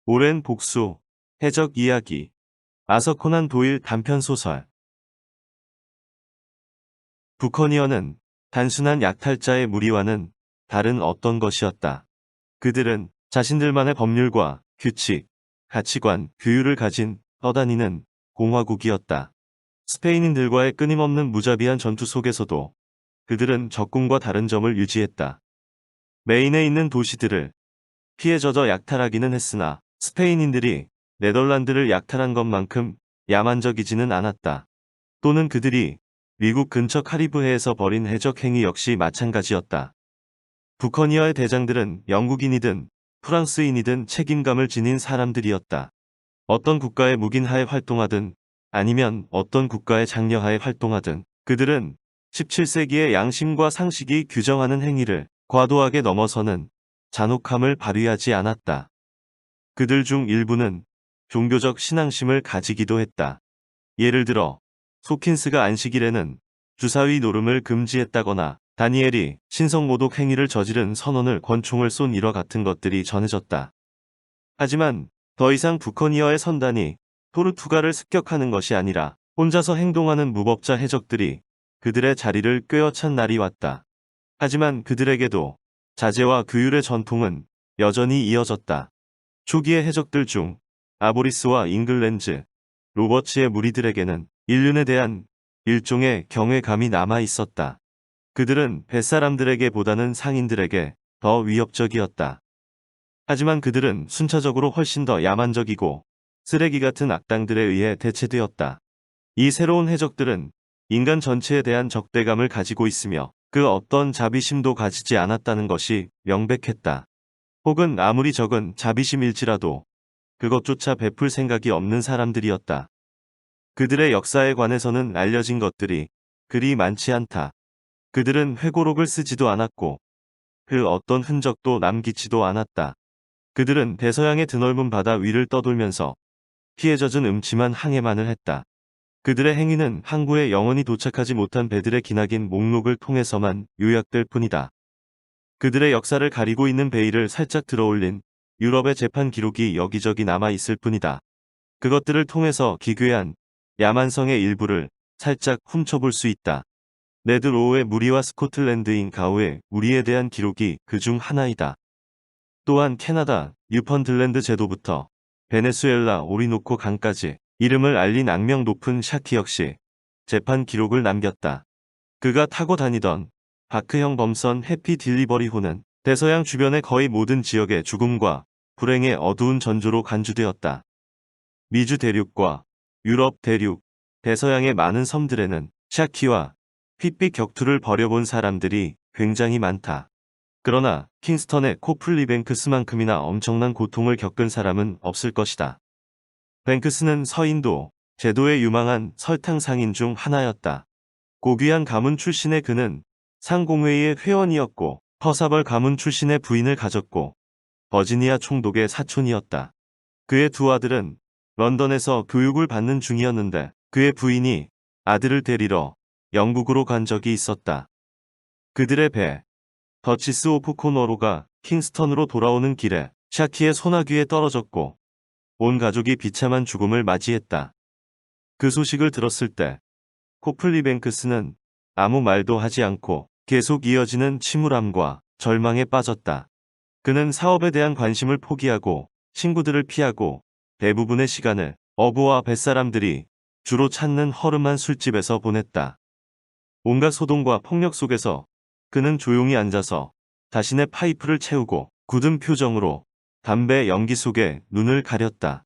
오랜 복수, 해적 이야기, 아서 코난 도일 단편소설. 부커니어는 단순한 약탈자의 무리와는 다른 어떤 것이었다. 그들은 자신들만의 법률과 규칙, 가치관, 규율을 가진 떠다니는 공화국이었다. 스페인인들과의 끊임없는 무자비한 전투 속에서도 그들은 적군과 다른 점을 유지했다. 메인에 있는 도시들을 피해 젖어 약탈하기는 했으나 스페인인들이 네덜란드를 약탈한 것만큼 야만적이지는 않았다. 또는 그들이 미국 근처 카리브해에서 벌인 해적 행위 역시 마찬가지였다. 부커니어의 대장들은 영국인이든 프랑스인이든 책임감을 지닌 사람들이었다. 어떤 국가의 묵인하에 활동하든 아니면 어떤 국가의 장려하에 활동하든 그들은 17세기의 양심과 상식이 규정하는 행위를 과도하게 넘어서는 잔혹함을 발휘하지 않았다. 그들 중 일부는 종교적 신앙심을 가지기도 했다. 예를 들어 소킨스가 안식일에는 주사위 노름을 금지했다거나 다니엘이 신성모독 행위를 저지른 선원을 권총을 쏜 일화 같은 것들이 전해졌다. 하지만 더 이상 부커니어의 선단이 토르투가를 습격하는 것이 아니라 혼자서 행동하는 무법자 해적들이 그들의 자리를 꿰어찬 날이 왔다. 하지만 그들에게도 자제와 규율의 전통은 여전히 이어졌다. 초기의 해적들 중 아보리스와 잉글랜즈, 로버츠의 무리들에게는 인륜에 대한 일종의 경외감이 남아 있었다. 그들은 뱃사람들에게 보다는 상인들에게 더 위협적이었다. 하지만 그들은 순차적으로 훨씬 더 야만적이고 쓰레기 같은 악당들에 의해 대체되었다. 이 새로운 해적들은 인간 전체에 대한 적대감을 가지고 있으며 그 어떤 자비심도 가지지 않았다는 것이 명백했다. 혹은 아무리 적은 자비심일지라도 그것조차 베풀 생각이 없는 사람들이었다. 그들의 역사에 관해서는 알려진 것들이 그리 많지 않다. 그들은 회고록을 쓰지도 않았고 그 어떤 흔적도 남기지도 않았다. 그들은 대서양의 드넓은 바다 위를 떠돌면서 피해 젖은 음침한 항해만을 했다. 그들의 행위는 항구에 영원히 도착하지 못한 배들의 기나긴 목록을 통해서만 요약될 뿐이다. 그들의 역사를 가리고 있는 베일을 살짝 들어올린 유럽의 재판 기록이 여기저기 남아 있을 뿐이다. 그것들을 통해서 기괴한 야만성의 일부를 살짝 훔쳐볼 수 있다. 네드 로우의 무리와 스코틀랜드인 가우의 무리에 대한 기록이 그 중 하나이다. 또한 캐나다, 뉴펀들랜드 제도부터 베네수엘라 오리노코 강까지 이름을 알린 악명 높은 샤키 역시 재판 기록을 남겼다. 그가 타고 다니던 바크형 범선 해피 딜리버리호는 대서양 주변의 거의 모든 지역의 죽음과 불행의 어두운 전조로 간주되었다. 미주 대륙과 유럽 대륙, 대서양의 많은 섬들에는 샤키와 핏빛 격투를 벌여본 사람들이 굉장히 많다. 그러나 킹스턴의 코플리 뱅크스만큼이나 엄청난 고통을 겪은 사람은 없을 것이다. 뱅크스는 서인도, 제도에 유망한 설탕 상인 중 하나였다. 고귀한 가문 출신의 그는 상공회의의 회원이었고 퍼사벌 가문 출신의 부인을 가졌고 버지니아 총독의 사촌이었다. 그의 두 아들은 런던에서 교육을 받는 중이었는데 그의 부인이 아들을 데리러 영국으로 간 적이 있었다. 그들의 배 더치스 오프 코너로가 킹스턴으로 돌아오는 길에 샤키의 소나귀에 떨어졌고 온 가족이 비참한 죽음을 맞이했다. 그 소식을 들었을 때 코플리 뱅크스는 아무 말도 하지 않고 계속 이어지는 침울함과 절망에 빠졌다. 그는 사업에 대한 관심을 포기하고 친구들을 피하고 대부분의 시간을 어부와 뱃사람들이 주로 찾는 허름한 술집에서 보냈다. 온갖 소동과 폭력 속에서 그는 조용히 앉아서 자신의 파이프를 채우고 굳은 표정으로 담배 연기 속에 눈을 가렸다.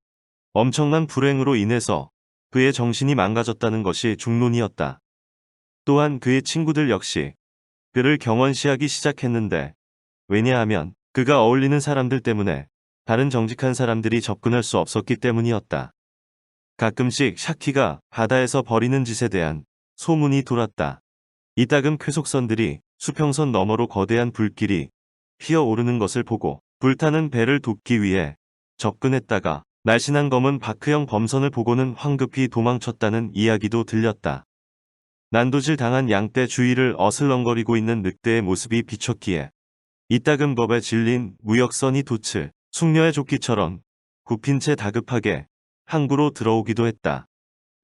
엄청난 불행으로 인해서 그의 정신이 망가졌다는 것이 중론이었다. 또한 그의 친구들 역시 그를 경원시하기 시작했는데 왜냐하면 그가 어울리는 사람들 때문에 다른 정직한 사람들이 접근할 수 없었기 때문이었다. 가끔씩 샤키가 바다에서 벌이는 짓에 대한 소문이 돌았다. 이따금 쾌속선들이 수평선 너머로 거대한 불길이 피어오르는 것을 보고 불타는 배를 돕기 위해 접근했다가 날씬한 검은 바크형 범선을 보고는 황급히 도망쳤다는 이야기도 들렸다. 난도질 당한 양떼 주위를 어슬렁거리고 있는 늑대의 모습이 비쳤기에 이따금 겁에 질린 무역선이 돛을 숙녀의 조끼처럼 굽힌 채 다급하게 항구로 들어오기도 했다.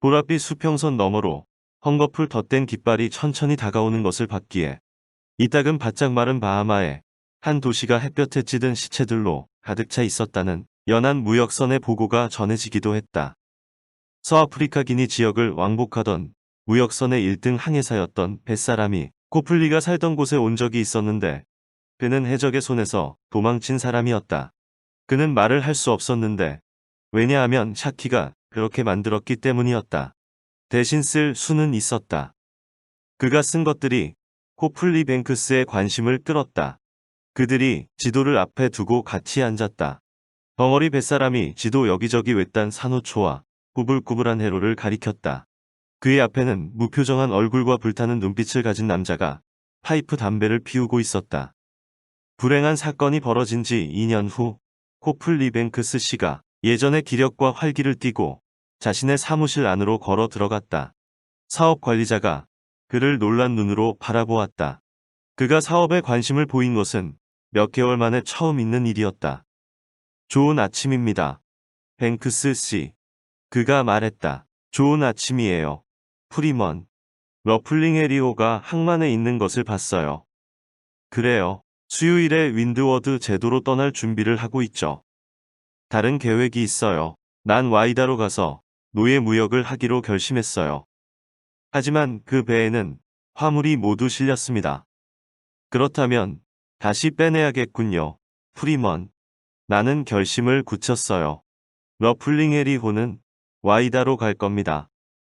보랏빛 수평선 너머로 헝겊풀 덧댄 깃발이 천천히 다가오는 것을 봤기에 이따금 바짝 마른 바하마의 한 도시가 햇볕에 찌든 시체들로 가득 차 있었다는 연한 무역선의 보고가 전해지기도 했다. 서아프리카 기니 지역을 왕복하던 무역선의 1등 항해사였던 뱃사람이 코플리가 살던 곳에 온 적이 있었는데 그는 해적의 손에서 도망친 사람이었다. 그는 말을 할 수 없었는데 왜냐하면 샤키가 그렇게 만들었기 때문이었다. 대신 쓸 수는 있었다. 그가 쓴 것들이 코플리 뱅크스의 관심을 끌었다. 그들이 지도를 앞에 두고 같이 앉았다. 벙어리 뱃사람이 지도 여기저기 외딴 산호초와 꾸불꾸불한 해로를 가리켰다. 그의 앞에는 무표정한 얼굴과 불타는 눈빛을 가진 남자가 파이프 담배를 피우고 있었다. 불행한 사건이 벌어진 지 2년 후 코플리 뱅크스 씨가 예전의 기력과 활기를 띠고 자신의 사무실 안으로 걸어 들어갔다. 사업 관리자가 그를 놀란 눈으로 바라보았다. 그가 사업에 관심을 보인 것은 몇 개월 만에 처음 있는 일이었다. 좋은 아침입니다. 뱅크스 씨. 그가 말했다. 좋은 아침이에요. 프리먼. 러플링 에리오가 항만에 있는 것을 봤어요. 그래요. 수요일에 윈드워드 제도로 떠날 준비를 하고 있죠. 다른 계획이 있어요. 난 와이다로 가서 노예 무역을 하기로 결심했어요. 하지만 그 배에는 화물이 모두 실렸습니다. 그렇다면 다시 빼내야겠군요. 프리먼. 나는 결심을 굳혔어요. 러플링 에리호는 와이다로 갈 겁니다.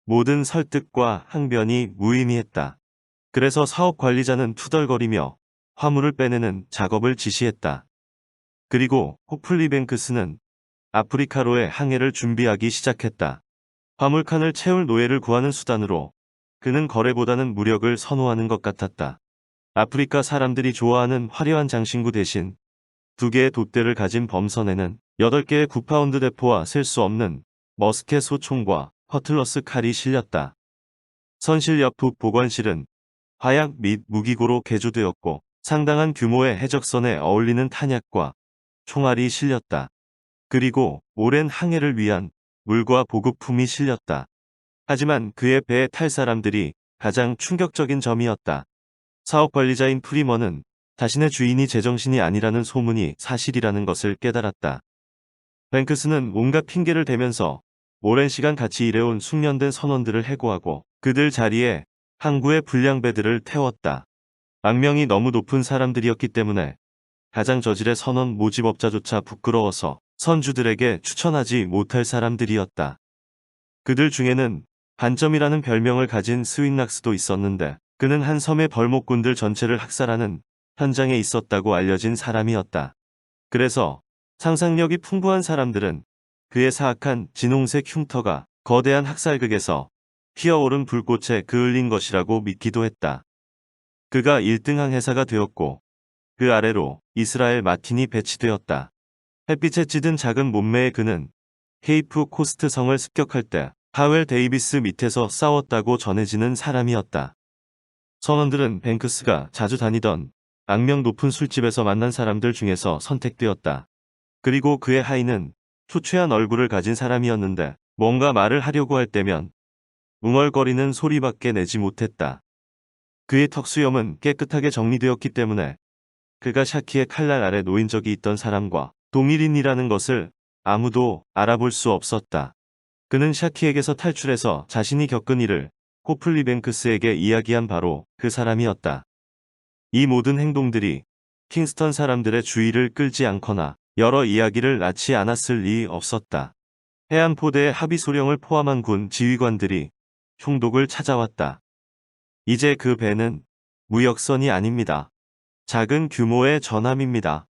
모든 설득과 항변이 무의미했다. 그래서 사업 관리자는 투덜거리며 화물을 빼내는 작업을 지시했다. 그리고 코플리 뱅크스는 아프리카로의 항해를 준비하기 시작했다. 화물칸을 채울 노예를 구하는 수단으로 그는 거래보다는 무력을 선호하는 것 같았다. 아프리카 사람들이 좋아하는 화려한 장신구 대신 2개의 돛대를 가진 범선에는 8개의 9파운드 대포와 셀 수 없는 머스켓 소총과 커틀러스 칼이 실렸다. 선실 옆 돛 보관실은 화약 및 무기고로 개조되었고 상당한 규모의 해적선에 어울리는 탄약과 총알이 실렸다. 그리고 오랜 항해를 위한 물과 보급품이 실렸다. 하지만 그의 배에 탈 사람들이 가장 충격적인 점이었다. 사업관리자인 프리먼은 자신의 주인이 제정신이 아니라는 소문이 사실이라는 것을 깨달았다. 뱅크스는 온갖 핑계를 대면서 오랜 시간 같이 일해온 숙련된 선원들을 해고하고 그들 자리에 항구의 불량배들을 태웠다. 악명이 너무 높은 사람들이었기 때문에 가장 저질의 선원 모집업자조차 부끄러워서 선주들에게 추천하지 못할 사람들이었다. 그들 중에는 반점이라는 별명을 가진 스윈락스도 있었는데 그는 한 섬의 벌목꾼들 전체를 학살하는 현장에 있었다고 알려진 사람이었다. 그래서 상상력이 풍부한 사람들은 그의 사악한 진홍색 흉터가 거대한 학살극에서 피어오른 불꽃에 그을린 것이라고 믿기도 했다. 그가 1등 항해사가 되었고 그 아래로 이스라엘 마틴이 배치되었다. 햇빛에 찌든 작은 몸매의 그는 케이프 코스트 성을 습격할 때 파웰 데이비스 밑에서 싸웠다고 전해지는 사람이었다. 선원들은 뱅크스가 자주 다니던 악명 높은 술집에서 만난 사람들 중에서 선택되었다. 그리고 그의 하인은 초췌한 얼굴을 가진 사람이었는데 뭔가 말을 하려고 할 때면 웅얼거리는 소리밖에 내지 못했다. 그의 턱수염은 깨끗하게 정리되었기 때문에 그가 샤키의 칼날 아래 놓인 적이 있던 사람과 동일인이라는 것을 아무도 알아볼 수 없었다. 그는 샤키에게서 탈출해서 자신이 겪은 일을 코플리 뱅크스에게 이야기한 바로 그 사람이었다. 이 모든 행동들이 킹스턴 사람들의 주의를 끌지 않거나 여러 이야기를 낳지 않았을 리 없었다. 해안포대의 합의소령을 포함한 군 지휘관들이 총독을 찾아왔다. 이제 그 배는 무역선이 아닙니다. 작은 규모의 전함입니다.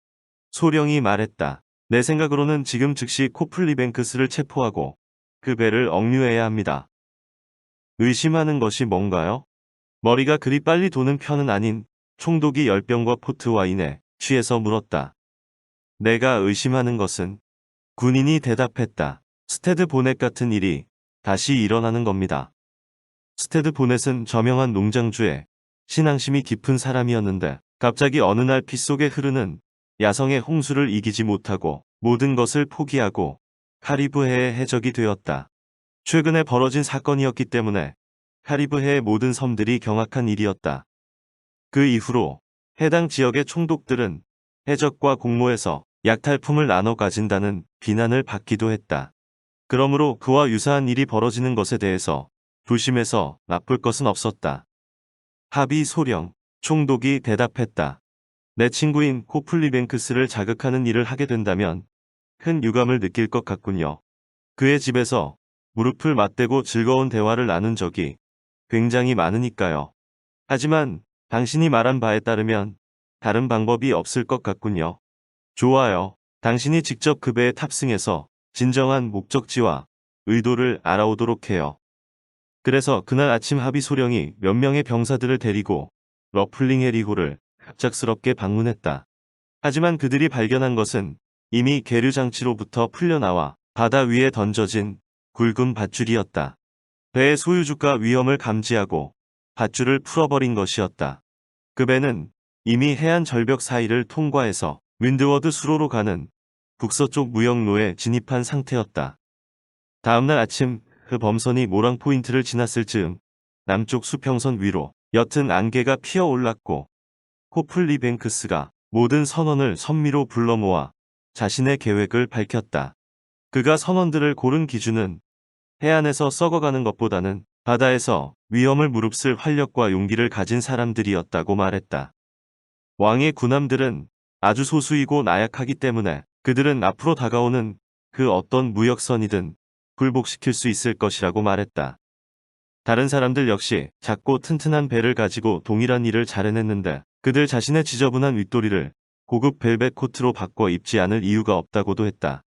소령이 말했다. 내 생각으로는 지금 즉시 코플리 뱅크스를 체포하고 그 배를 억류해야 합니다. 의심하는 것이 뭔가요? 머리가 그리 빨리 도는 편은 아닌 총독이 열병과 포트와인에 취해서 물었다. 내가 의심하는 것은 군인이 대답했다. 스테드 보넷 같은 일이 다시 일어나는 겁니다. 스테드 보넷은 저명한 농장주의 신앙심이 깊은 사람이었는데 갑자기 어느 날 피 속에 흐르는 야성의 홍수를 이기지 못하고 모든 것을 포기하고 카리브해의 해적이 되었다. 최근에 벌어진 사건이었기 때문에 카리브해의 모든 섬들이 경악한 일이었다. 그 이후로 해당 지역의 총독들은 해적과 공모해서 약탈품을 나눠 가진다는 비난을 받기도 했다. 그러므로 그와 유사한 일이 벌어지는 것에 대해서 조심해서 나쁠 것은 없었다. 하비 소령 총독이 대답했다. 내 친구인 코플리 뱅크스를 자극하는 일을 하게 된다면 큰 유감을 느낄 것 같군요. 그의 집에서 무릎을 맞대고 즐거운 대화를 나눈 적이 굉장히 많으니까요. 하지만 당신이 말한 바에 따르면 다른 방법이 없을 것 같군요. 좋아요. 당신이 직접 그 배에 탑승해서 진정한 목적지와 의도를 알아오도록 해요. 그래서 그날 아침 하비 소령이 몇 명의 병사들을 데리고 러플링 해리호를 갑작스럽게 방문했다. 하지만 그들이 발견한 것은 이미 계류 장치로부터 풀려나와 바다 위에 던져진 굵은 밧줄이었다. 배의 소유주가 위험을 감지하고 밧줄을 풀어버린 것이었다. 그 배는 이미 해안 절벽 사이를 통과해서 윈드워드 수로로 가는 북서쪽 무역로에 진입한 상태였다. 다음날 아침 그 범선이 모랑 포인트를 지났을 즈음 남쪽 수평선 위로 옅은 안개가 피어올랐고 코플리 뱅크스가 모든 선원을 선미로 불러 모아 자신의 계획을 밝혔다. 그가 선원들을 고른 기준은 해안에서 썩어가는 것보다는 바다에서 위험을 무릅쓸 활력과 용기를 가진 사람들이었다고 말했다. 왕의 군함들은 아주 소수이고 나약하기 때문에 그들은 앞으로 다가오는 그 어떤 무역선이든 굴복시킬 수 있을 것이라고 말했다. 다른 사람들 역시 작고 튼튼한 배를 가지고 동일한 일을 잘 해냈는데 그들 자신의 지저분한 윗도리를 고급 벨벳 코트로 바꿔 입지 않을 이유가 없다고도 했다.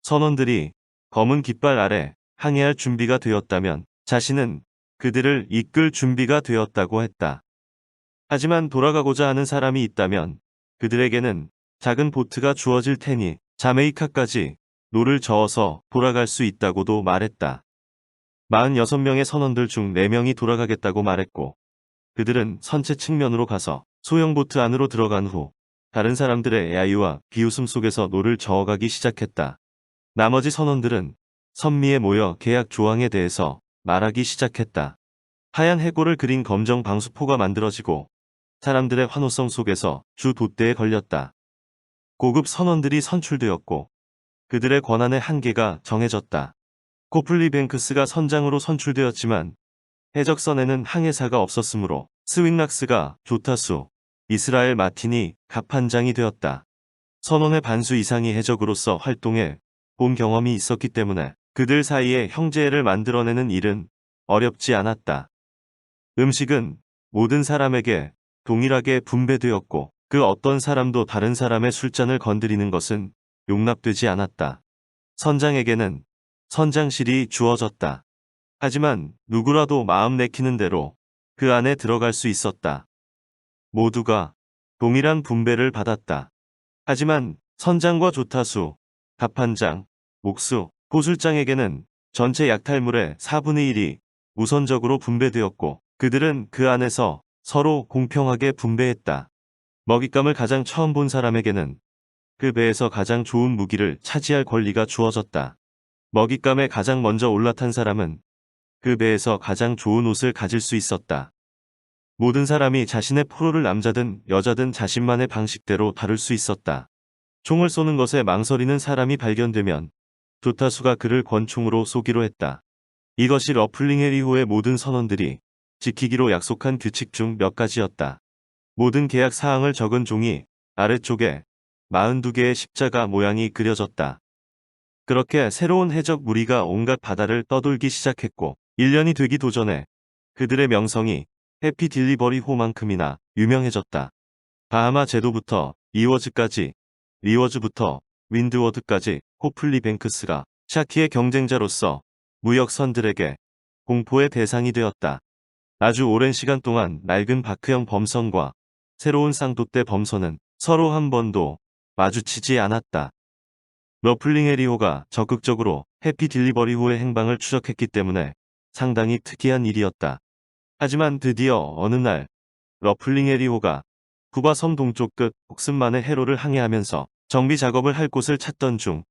선원들이 검은 깃발 아래 항해할 준비가 되었다면 자신은 그들을 이끌 준비가 되었다고 했다. 하지만 돌아가고자 하는 사람이 있다면 그들에게는 작은 보트가 주어질 테니 자메이카까지 노를 저어서 돌아갈 수 있다고도 말했다. 46명의 선원들 중 4명이 돌아가겠다고 말했고 그들은 선체 측면으로 가서 소형 보트 안으로 들어간 후 다른 사람들의 야유와 비웃음 속에서 노를 저어가기 시작했다. 나머지 선원들은 선미에 모여 계약 조항에 대해서 말하기 시작했다. 하얀 해골을 그린 검정 방수포가 만들어지고 사람들의 환호성 속에서 주 돛대에 걸렸다. 고급 선원들이 선출되었고 그들의 권한의 한계가 정해졌다. 코플리 뱅크스가 선장으로 선출되었지만 해적선에는 항해사가 없었으므로 스윙락스가 조타수, 이스라엘 마틴이 갑판장이 되었다. 선원의 반수 이상이 해적으로서 활동해 본 경험이 있었기 때문에 그들 사이에 형제를 만들어내는 일은 어렵지 않았다. 음식은 모든 사람에게 동일하게 분배되었고 그 어떤 사람도 다른 사람의 술잔을 건드리는 것은 용납되지 않았다. 선장에게는 선장실이 주어졌다. 하지만 누구라도 마음 내키는 대로 그 안에 들어갈 수 있었다. 모두가 동일한 분배를 받았다. 하지만 선장과 조타수, 갑판장, 목수, 보술장에게는 전체 약탈물의 4분의 1이 우선적으로 분배되었고 그들은 그 안에서 서로 공평하게 분배했다. 먹잇감을 가장 처음 본 사람에게는 그 배에서 가장 좋은 무기를 차지할 권리가 주어졌다. 먹잇감에 가장 먼저 올라탄 사람은 그 배에서 가장 좋은 옷을 가질 수 있었다. 모든 사람이 자신의 포로를 남자든 여자든 자신만의 방식대로 다룰 수 있었다. 총을 쏘는 것에 망설이는 사람이 발견되면 조타수가 그를 권총으로 쏘기로 했다. 이것이 러플링 해리호의 모든 선원들이 지키기로 약속한 규칙 중 몇 가지였다. 모든 계약 사항을 적은 종이 아래쪽에 42개의 십자가 모양이 그려졌다. 그렇게 새로운 해적 무리가 온갖 바다를 떠돌기 시작했고 1년이 되기도 전에 그들의 명성이 해피 딜리버리 호만큼이나 유명해졌다. 바하마 제도부터 이워즈까지, 리워즈부터 윈드워드까지 코플리 뱅크스가 샤키의 경쟁자로서 무역선들에게 공포의 대상이 되었다. 아주 오랜 시간 동안 낡은 바크형 범선과 새로운 쌍돛대 범선은 서로 한 번도 마주치지 않았다. 러플링 해리호가 적극적으로 해피 딜리버리호의 행방을 추적했기 때문에 상당히 특이한 일이었다. 하지만 드디어 어느 날 러플링 해리호가 쿠바 섬 동쪽 끝 복슨만의 해로를 항해하면서 정비 작업을 할 곳을 찾던 중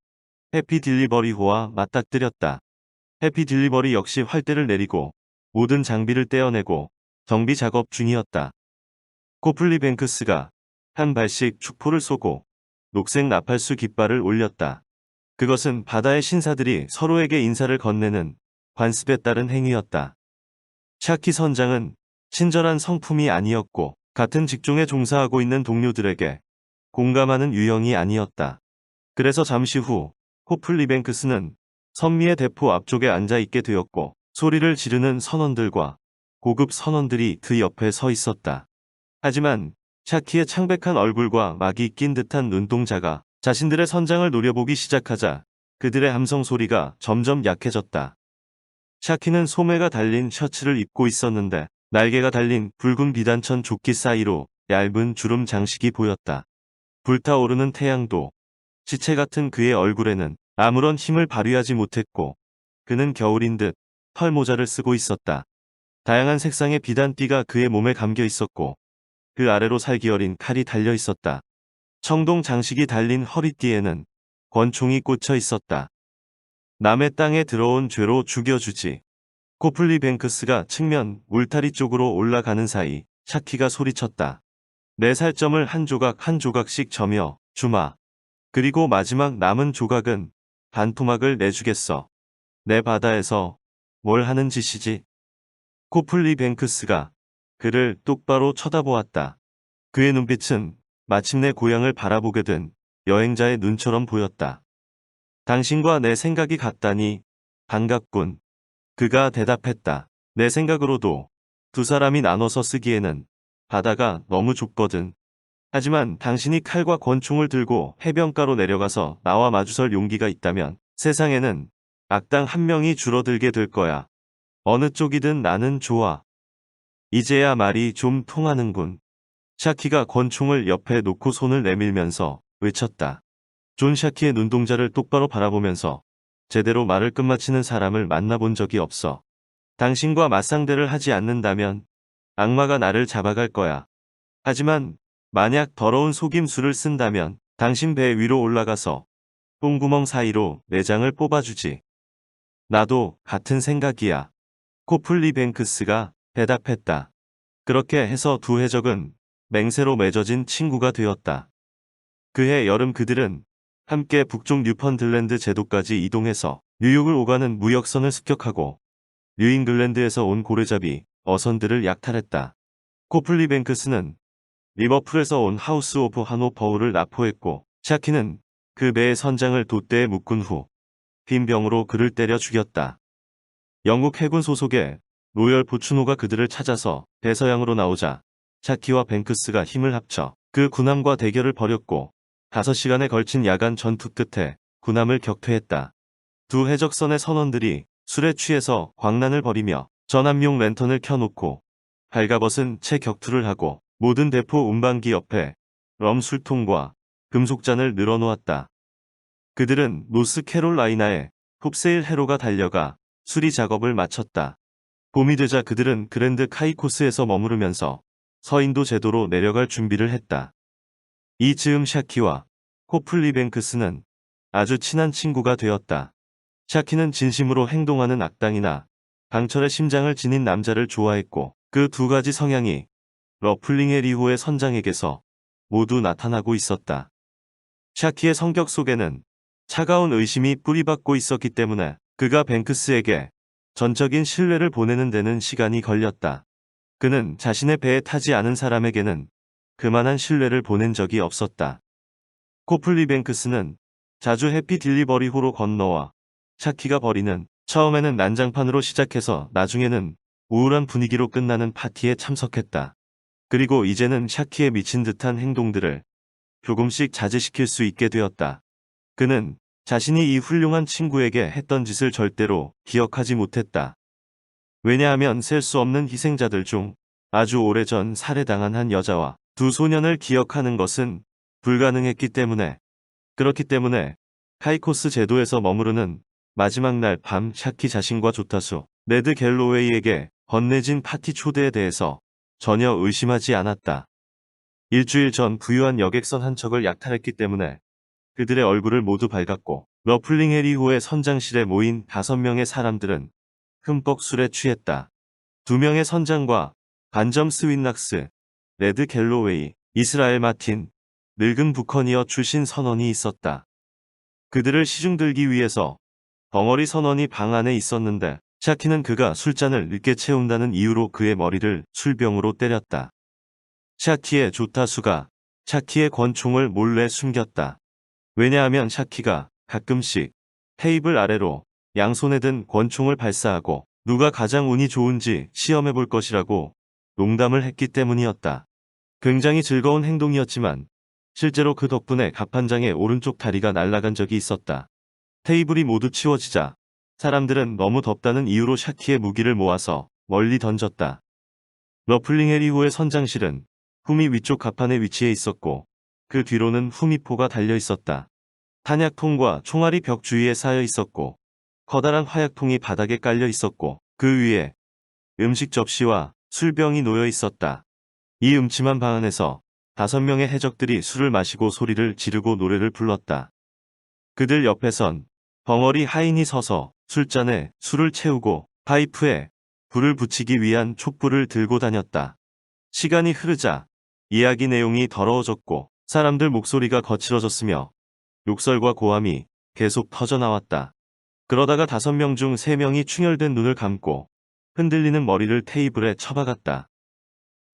해피 딜리버리호와 맞닥뜨렸다. 해피 딜리버리 역시 활대를 내리고 모든 장비를 떼어내고 정비 작업 중이었다. 코플리 뱅크스가 한 발씩 축포를 쏘고 녹색 나팔수 깃발을 올렸다. 그것은 바다의 신사들이 서로에게 인사를 건네는 관습에 따른 행위였다. 샤키 선장은 친절한 성품이 아니었고 같은 직종에 종사하고 있는 동료들에게 공감하는 유형이 아니었다. 그래서 잠시 후 코플리 뱅크스는 선미의 대포 앞쪽에 앉아 있게 되었고 소리를 지르는 선원들과 고급 선원들이 그 옆에 서 있었다. 하지만 샤키의 창백한 얼굴과 막이 낀 듯한 눈동자가 자신들의 선장을 노려보기 시작하자 그들의 함성 소리가 점점 약해졌다. 샤키는 소매가 달린 셔츠를 입고 있었는데 날개가 달린 붉은 비단천 조끼 사이로 얇은 주름 장식이 보였다. 불타오르는 태양도 지체 같은 그의 얼굴에는 아무런 힘을 발휘하지 못했고 그는 겨울인 듯 털모자를 쓰고 있었다. 다양한 색상의 비단띠가 그의 몸에 감겨 있었고 그 아래로 살기 어린 칼이 달려 있었다. 청동 장식이 달린 허리띠에는 권총이 꽂혀 있었다. 남의 땅에 들어온 죄로 죽여주지. 코플리 뱅크스가 측면 울타리 쪽으로 올라가는 사이 샤키가 소리쳤다. 내 살점을 한 조각 한 조각씩 저며 주마. 그리고 마지막 남은 조각은 반토막을 내주겠어. 내 바다에서 뭘 하는 짓이지? 코플리 뱅크스가 그를 똑바로 쳐다보았다. 그의 눈빛은 마침내 고향을 바라보게 된 여행자의 눈처럼 보였다. 당신과 내 생각이 같다니 반갑군. 그가 대답했다. 내 생각으로도 두 사람이 나눠서 쓰기에는 바다가 너무 좁거든. 하지만 당신이 칼과 권총을 들고 해변가로 내려가서 나와 마주설 용기가 있다면 세상에는 악당 한 명이 줄어들게 될 거야. 어느 쪽이든 나는 좋아. 이제야 말이 좀 통하는군. 샤키가 권총을 옆에 놓고 손을 내밀면서 외쳤다. 존 샤키의 눈동자를 똑바로 바라보면서 제대로 말을 끝마치는 사람을 만나본 적이 없어. 당신과 맞상대를 하지 않는다면 악마가 나를 잡아갈 거야. 하지만 만약 더러운 속임수를 쓴다면 당신 배 위로 올라가서 똥구멍 사이로 내장을 뽑아주지. 나도 같은 생각이야. 코플리 뱅크스가 대답했다. 그렇게 해서 두 해적은 맹세로 맺어진 친구가 되었다. 그해 여름 그들은 함께 북쪽 뉴펀들랜드 제도까지 이동해서 뉴욕을 오가는 무역선을 습격하고 뉴잉글랜드에서 온 고래잡이 어선들을 약탈했다. 코플리 뱅크스는 리버풀에서 온 하우스 오브 하노퍼우를 납포했고 샤키는 그 배의 선장을 돛대에 묶은 후 빈 병으로 그를 때려 죽였다. 영국 해군 소속의 로열 보추노가 그들을 찾아서 대서양으로 나오자 샤키와 뱅크스가 힘을 합쳐 그 군함과 대결을 벌였고 5시간에 걸친 야간 전투 끝에 군함을 격퇴했다. 두 해적선의 선원들이 술에 취해서 광란을 벌이며 전함용 랜턴을 켜놓고 발가벗은 채 격투를 하고 모든 대포 운반기 옆에 럼 술통과 금속잔을 늘어놓았다. 그들은 노스캐롤라이나의 홉세일 해로가 달려가 수리 작업을 마쳤다. 봄이 되자 그들은 그랜드 카이코스에서 머무르면서 서인도 제도로 내려갈 준비를 했다. 이 즈음 샤키와 코플리 뱅크스는 아주 친한 친구가 되었다. 샤키는 진심으로 행동하는 악당이나 강철의 심장을 지닌 남자를 좋아했고 그 두 가지 성향이 러플링의 리호의 선장에게서 모두 나타나고 있었다. 샤키의 성격 속에는 차가운 의심이 뿌리박고 있었기 때문에 그가 뱅크스에게 전적인 신뢰를 보내는 데는 시간이 걸렸다. 그는 자신의 배에 타지 않은 사람에게는 그만한 신뢰를 보낸 적이 없었다. 코플리 뱅크스는 자주 해피 딜리버리호로 건너와 샤키가 벌이는 처음에는 난장판으로 시작해서 나중에는 우울한 분위기로 끝나는 파티에 참석했다. 그리고 이제는 샤키의 미친 듯한 행동들을 조금씩 자제시킬 수 있게 되었다. 그는 자신이 이 훌륭한 친구에게 했던 짓을 절대로 기억하지 못했다. 왜냐하면 셀 수 없는 희생자들 중 아주 오래전 살해당한 한 여자와 두 소년을 기억하는 것은 불가능했기 때문에. 그렇기 때문에 카이코스 제도에서 머무르는 마지막 날 밤 샤키 자신과 조타수 네드 갤로웨이에게 건네진 파티 초대에 대해서 전혀 의심하지 않았다. 일주일 전 부유한 여객선 한 척을 약탈했기 때문에 그들의 얼굴을 모두 밝았고 러플링 해리호의 선장실에 모인 5명의 사람들은 흠뻑 술에 취했다. 2명의 선장과 반점 스윈락스, 레드 갤로웨이, 이스라엘 마틴, 늙은 부커니어 출신 선원이 있었다. 그들을 시중들기 위해서 벙어리 선원이 방 안에 있었는데 샤키는 그가 술잔을 늦게 채운다는 이유로 그의 머리를 술병으로 때렸다. 샤키의 조타수가 샤키의 권총을 몰래 숨겼다. 왜냐하면 샤키가 가끔씩 테이블 아래로 양손에 든 권총을 발사하고 누가 가장 운이 좋은지 시험해 볼 것이라고 농담을 했기 때문이었다. 굉장히 즐거운 행동이었지만 실제로 그 덕분에 갑판장의 오른쪽 다리가 날아간 적이 있었다. 테이블이 모두 치워지자 사람들은 너무 덥다는 이유로 샤키의 무기를 모아서 멀리 던졌다. 러플링 해리호의 선장실은 후미 위쪽 갑판에 위치해 있었고 그 뒤로는 후미포가 달려 있었다. 탄약통과 총알이 벽 주위에 쌓여 있었고 커다란 화약통이 바닥에 깔려 있었고 그 위에 음식 접시와 술병이 놓여 있었다. 이 음침한 방 안에서 5명의 해적들이 술을 마시고 소리를 지르고 노래를 불렀다. 그들 옆에선 벙어리 하인이 서서 술잔에 술을 채우고 파이프에 불을 붙이기 위한 촛불을 들고 다녔다. 시간이 흐르자 이야기 내용이 더러워졌고 사람들 목소리가 거칠어졌으며 욕설과 고함이 계속 터져나왔다. 그러다가 5명 중 3명이 충혈된 눈을 감고 흔들리는 머리를 테이블에 쳐박았다.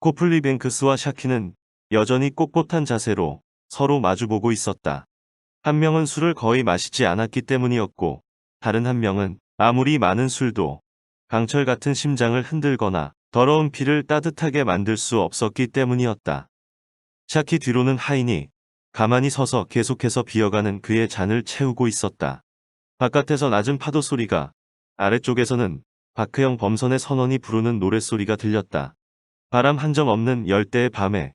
코플리 뱅크스와 샤키는 여전히 꼿꼿한 자세로 서로 마주보고 있었다. 한 명은 술을 거의 마시지 않았기 때문이었고 다른 한 명은 아무리 많은 술도 강철 같은 심장을 흔들거나 더러운 피를 따뜻하게 만들 수 없었기 때문이었다. 샤키 뒤로는 하인이 가만히 서서 계속해서 비어가는 그의 잔을 채우고 있었다. 바깥에서 낮은 파도 소리가, 아래쪽에서는 바크형 범선의 선원이 부르는 노랫소리가 들렸다. 바람 한 점 없는 열대의 밤에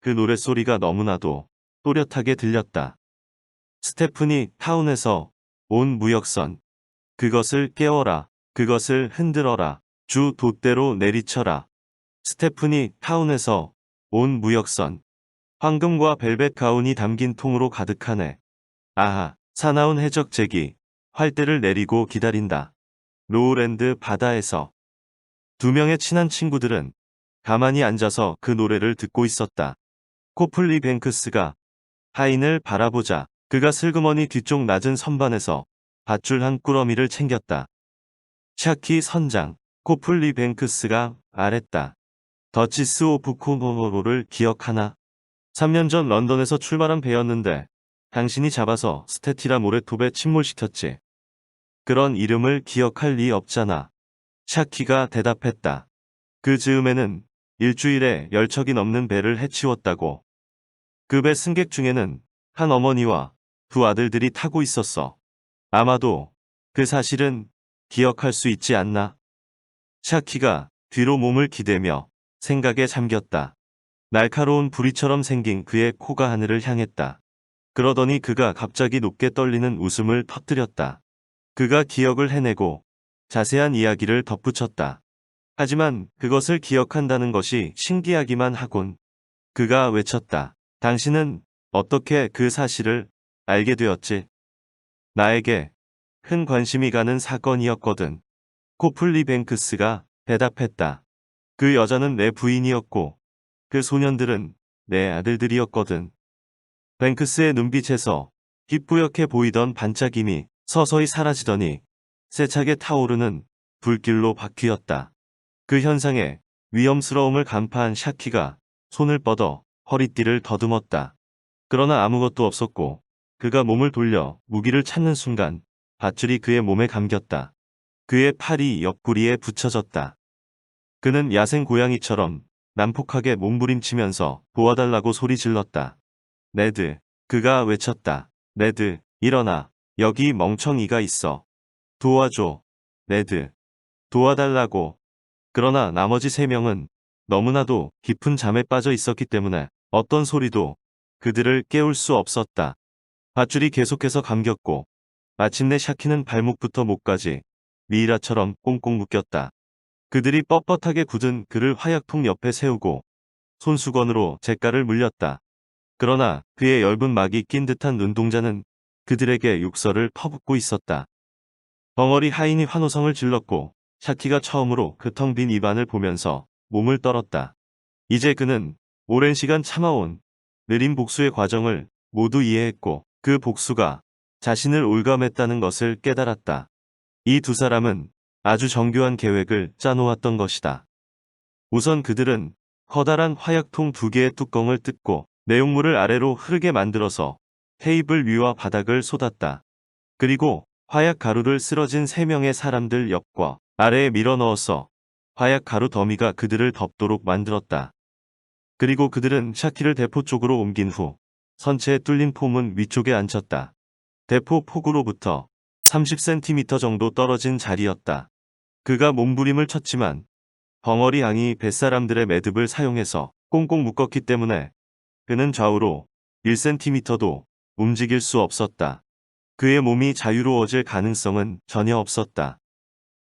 그 노랫소리가 너무나도 또렷하게 들렸다. 스테프니 타운에서 온 무역선, 그것을 깨워라, 그것을 흔들어라, 주 돛대로 내리쳐라. 스테프니 타운에서 온 무역선, 황금과 벨벳 가운이 담긴 통으로 가득하네. 아하, 사나운 해적 잭이 활대를 내리고 기다린다. 로우랜드 바다에서 2명의 친한 친구들은 가만히 앉아서 그 노래를 듣고 있었다. 코플리 뱅크스가 하인을 바라보자 그가 슬그머니 뒤쪽 낮은 선반에서 밧줄 한 꾸러미를 챙겼다. 샤키 선장, 코플리 뱅크스가 말했다. 더치스 오브 코모로를 기억하나? 3년 전 런던에서 출발한 배였는데 당신이 잡아서 스테티라 모래톱에 침몰시켰지. 그런 이름을 기억할 리 없잖아. 샤키가 대답했다. 그 즈음에는 일주일에 10척이 넘는 배를 해치웠다고. 그 배 승객 중에는 한 어머니와 2 아들들이 타고 있었어. 아마도 그 사실은 기억할 수 있지 않나? 샤키가 뒤로 몸을 기대며 생각에 잠겼다. 날카로운 부리처럼 생긴 그의 코가 하늘을 향했다. 그러더니 그가 갑자기 높게 떨리는 웃음을 터뜨렸다. 그가 기억을 해내고 자세한 이야기를 덧붙였다. 하지만 그것을 기억한다는 것이 신기하기만 하군. 그가 외쳤다. 당신은 어떻게 그 사실을 알게 되었지? 나에게 큰 관심이 가는 사건이었거든. 코플리 뱅크스가 대답했다. 그 여자는 내 부인이었고 그 소년들은 내 아들들이었거든. 뱅크스의 눈빛에서 희뿌옇게 보이던 반짝임이 서서히 사라지더니 세차게 타오르는 불길로 바뀌었다. 그 현상에 위험스러움을 간파한 샤키가 손을 뻗어 허리띠를 더듬었다. 그러나 아무것도 없었고 그가 몸을 돌려 무기를 찾는 순간 밧줄이 그의 몸에 감겼다. 그의 팔이 옆구리에 붙여졌다. 그는 야생 고양이처럼 난폭하게 몸부림치면서 도와달라고 소리 질렀다. 네드, 그가 외쳤다. 네드, 일어나. 여기 멍청이가 있어. 도와줘. 네드, 도와달라고. 그러나 나머지 3명은 너무나도 깊은 잠에 빠져 있었기 때문에 어떤 소리도 그들을 깨울 수 없었다. 밧줄이 계속해서 감겼고 마침내 샤키는 발목부터 목까지 미이라처럼 꽁꽁 묶였다. 그들이 뻣뻣하게 굳은 그를 화약통 옆에 세우고 손수건으로 잿가를 물렸다. 그러나 그의 엷은 막이 낀 듯한 눈동자는 그들에게 욕설을 퍼붓고 있었다. 벙어리 하인이 환호성을 질렀고 샤키가 처음으로 그 텅 빈 입안을 보면서 몸을 떨었다. 이제 그는 오랜 시간 참아온 느린 복수의 과정을 모두 이해했고 그 복수가 자신을 올감했다는 것을 깨달았다. 이 두 사람은 아주 정교한 계획을 짜놓았던 것이다. 우선 그들은 커다란 화약통 두 개의 뚜껑을 뜯고 내용물을 아래로 흐르게 만들어서 테이블 위와 바닥을 쏟았다. 그리고 화약 가루를 쓰러진 3명의 사람들 옆과 아래에 밀어 넣었어 화약 가루 더미가 그들을 덮도록 만들었다. 그리고 그들은 샤키를 대포 쪽으로 옮긴 후 선체에 뚫린 포문 위쪽에 앉혔다. 대포 폭으로부터 30cm 정도 떨어진 자리였다. 그가 몸부림을 쳤지만 벙어리 양이 뱃사람들의 매듭을 사용해서 꽁꽁 묶었기 때문에 그는 좌우로 1cm도 움직일 수 없었다. 그의 몸이 자유로워질 가능성은 전혀 없었다.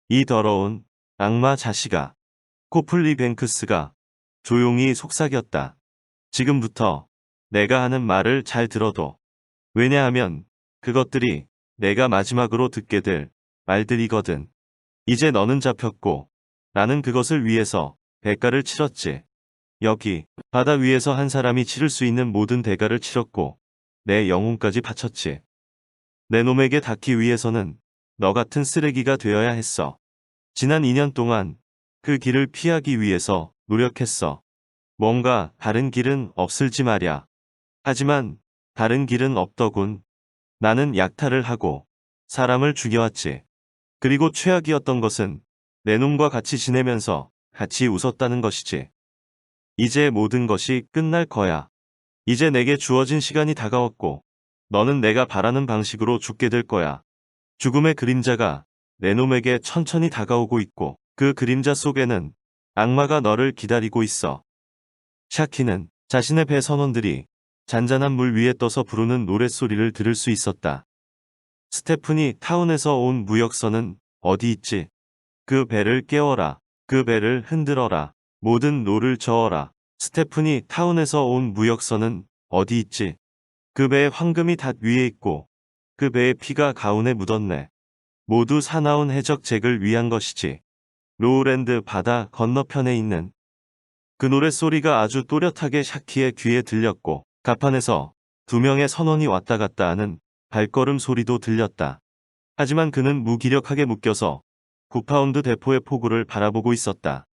이 더러운 악마 자식아. 코플리 뱅크스가 조용히 속삭였다. 지금부터 내가 하는 말을 잘 들어도. 왜냐하면 그것들이 내가 마지막으로 듣게 될 말들이거든. 이제 너는 잡혔고 나는 그것을 위해서 대가를 치렀지. 여기 바다 위에서 한 사람이 치를 수 있는 모든 대가를 치렀고 내 영혼까지 바쳤지. 내 놈에게 닿기 위해서는 너 같은 쓰레기가 되어야 했어. 지난 2년 동안 그 길을 피하기 위해서 노력했어. 뭔가 다른 길은 없을지 말야. 하지만 다른 길은 없더군. 나는 약탈을 하고 사람을 죽여왔지. 그리고 최악이었던 것은 내 놈과 같이 지내면서 같이 웃었다는 것이지. 이제 모든 것이 끝날 거야. 이제 내게 주어진 시간이 다가왔고 너는 내가 바라는 방식으로 죽게 될 거야. 죽음의 그림자가 내 놈에게 천천히 다가오고 있고 그 그림자 속에는 악마가 너를 기다리고 있어. 샤키는 자신의 배 선원들이 잔잔한 물 위에 떠서 부르는 노랫소리를 들을 수 있었다. 스테프니 타운에서 온 무역선은 어디 있지? 그 배를 깨워라. 그 배를 흔들어라. 모든 노를 저어라. 스테프니 타운에서 온 무역선은 어디 있지? 그 배의 황금이 닷 위에 있고 그 배의 피가 가운에 묻었네. 모두 사나운 해적잭을 위한 것이지. 로우랜드 바다 건너편에 있는 그 노랫소리가 아주 또렷하게 샤키의 귀에 들렸고 갑판에서 2명의 선원이 왔다 갔다 하는 발걸음 소리도 들렸다. 하지만 그는 무기력하게 묶여서 9파운드 대포의 포구를 바라보고 있었다.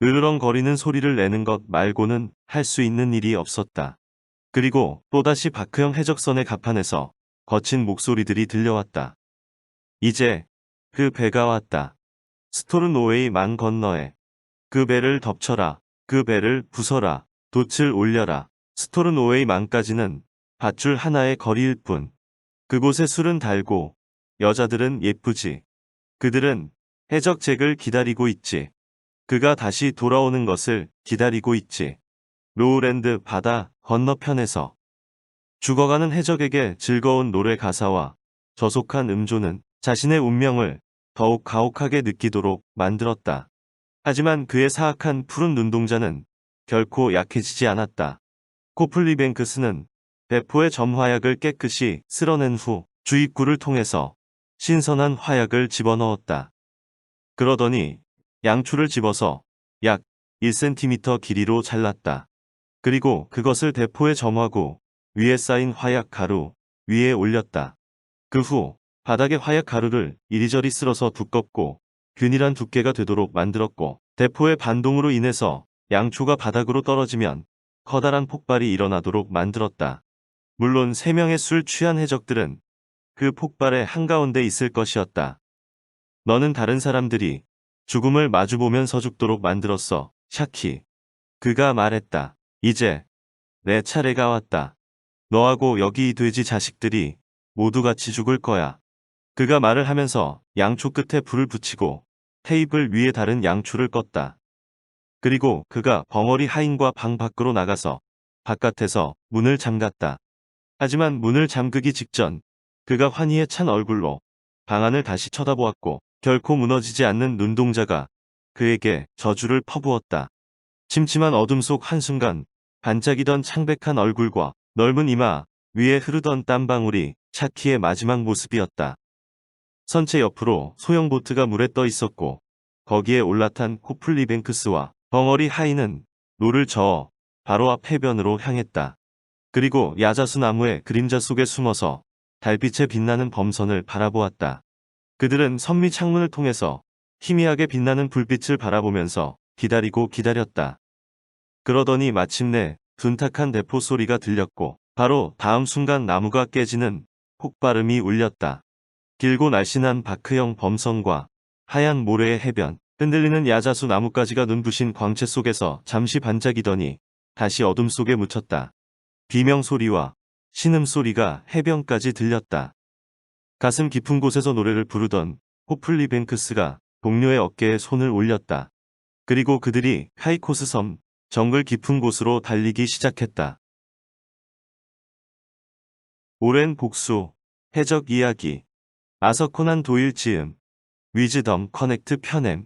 으르렁거리는 소리를 내는 것 말고는 할 수 있는 일이 없었다. 그리고 또다시 바크형 해적선의 갑판에서 거친 목소리들이 들려왔다. 이제 그 배가 왔다. 스토르노웨이 망 건너에. 그 배를 덮쳐라. 그 배를 부숴라. 돛을 올려라. 스토르노웨이 망까지는 밧줄 하나의 거리일 뿐. 그곳에 술은 달고 여자들은 예쁘지. 그들은 해적잭을 기다리고 있지. 그가 다시 돌아오는 것을 기다리고 있지. 로우랜드 바다 건너편에서 죽어가는 해적에게 즐거운 노래 가사와 저속한 음조는 자신의 운명을 더욱 가혹하게 느끼도록 만들었다. 하지만 그의 사악한 푸른 눈동자는 결코 약해지지 않았다. 코플리 뱅크스는 대포의 점화약을 깨끗이 쓸어낸 후 주입구를 통해서 신선한 화약을 집어넣었다. 그러더니 양초를 집어서 약 1cm 길이로 잘랐다. 그리고 그것을 대포에 점화구 위에 쌓인 화약 가루 위에 올렸다. 그 후 바닥에 화약 가루를 이리저리 쓸어서 두껍고 균일한 두께가 되도록 만들었고 대포의 반동으로 인해서 양초가 바닥으로 떨어지면 커다란 폭발이 일어나도록 만들었다. 물론 3명의 술 취한 해적들은 그 폭발의 한가운데 있을 것이었다. 너는 다른 사람들이 죽음을 마주보면서 죽도록 만들었어, 샤키. 그가 말했다. 이제 내 차례가 왔다. 너하고 여기 이 돼지 자식들이 모두 같이 죽을 거야. 그가 말을 하면서 양초 끝에 불을 붙이고 테이블 위에 다른 양초를 껐다. 그리고 그가 벙어리 하인과 방 밖으로 나가서 바깥에서 문을 잠갔다. 하지만 문을 잠그기 직전 그가 환희에 찬 얼굴로 방 안을 다시 쳐다보았고 결코 무너지지 않는 눈동자가 그에게 저주를 퍼부었다. 침침한 어둠 속 한순간 반짝이던 창백한 얼굴과 넓은 이마 위에 흐르던 땀방울이 차키의 마지막 모습이었다. 선체 옆으로 소형 보트가 물에 떠 있었고 거기에 올라탄 코플리 뱅크스와 벙어리 하이는 노를 저어 바로 앞 해변으로 향했다. 그리고 야자수 나무의 그림자 속에 숨어서 달빛에 빛나는 범선을 바라보았다. 그들은 선미 창문을 통해서 희미하게 빛나는 불빛을 바라보면서 기다리고 기다렸다. 그러더니 마침내 둔탁한 대포 소리가 들렸고 바로 다음 순간 나무가 깨지는 폭발음이 울렸다. 길고 날씬한 바크형 범선과 하얀 모래의 해변, 흔들리는 야자수 나뭇가지가 눈부신 광채 속에서 잠시 반짝이더니 다시 어둠 속에 묻혔다. 비명 소리와 신음 소리가 해변까지 들렸다. 가슴 깊은 곳에서 노래를 부르던 호플리 뱅크스가 동료의 어깨에 손을 올렸다. 그리고 그들이 카이코스 섬 정글 깊은 곳으로 달리기 시작했다. 오랜 복수, 해적 이야기, 아서 코난 도일 지음, 위즈덤 커넥트 편엠.